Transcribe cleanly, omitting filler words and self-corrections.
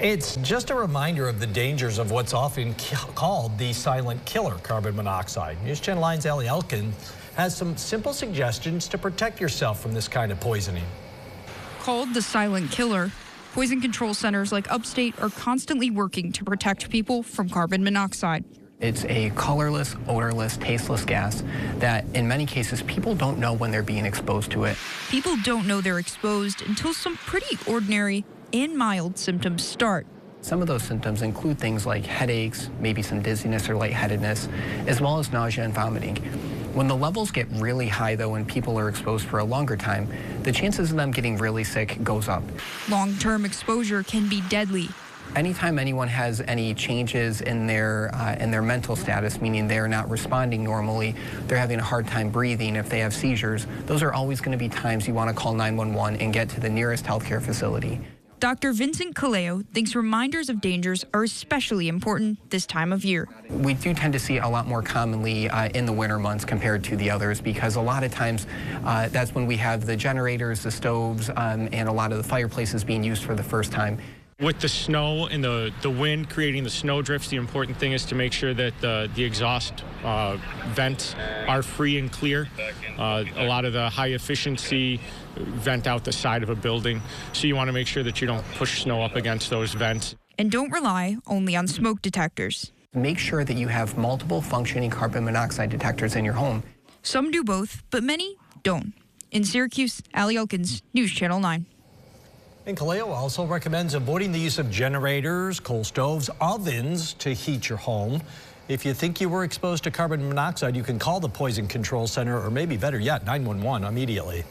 It's just a reminder of the dangers of what's often called the silent killer, carbon monoxide. NewsChannel 9's Ali Elkin has some simple suggestions to protect yourself from this kind of poisoning. Called the silent killer, poison control centers like upstate are constantly working to protect people from carbon monoxide. It's a colorless, odorless, tasteless gas that in many cases people don't know when they're being exposed to it. People don't know they're exposed until some pretty ordinary and mild symptoms start. Some of those symptoms include things like headaches, maybe some dizziness or lightheadedness, as well as nausea and vomiting. When the levels get really high, though, and people are exposed for a longer time, the chances of them getting really sick goes up. Long-term exposure can be deadly. Anytime anyone has any changes in their mental status, meaning they're not responding normally, they're having a hard time breathing, if they have seizures, those are always going to be times you want to call 911 and get to the nearest healthcare facility. Dr. Vincent Caleo thinks reminders of dangers are especially important this time of year. We do tend to see a lot more commonly in the winter months compared to the others, because a lot of times that's when we have the generators, the stoves, and a lot of the fireplaces being used for the first time. With the snow and the wind creating the snow drifts, the important thing is to make sure that the exhaust vents are free and clear. A lot of the high efficiency vent out the side of a building, so you want to make sure that you don't push snow up against those vents. And don't rely only on smoke detectors. Make sure that you have multiple functioning carbon monoxide detectors in your home. Some do both, but many don't. In Syracuse, Ali Elkins, NewsChannel 9. And Caleo also recommends avoiding the use of generators, coal stoves, ovens to heat your home. If you think you were exposed to carbon monoxide, you can call the Poison Control Center, or maybe better yet, 911 immediately.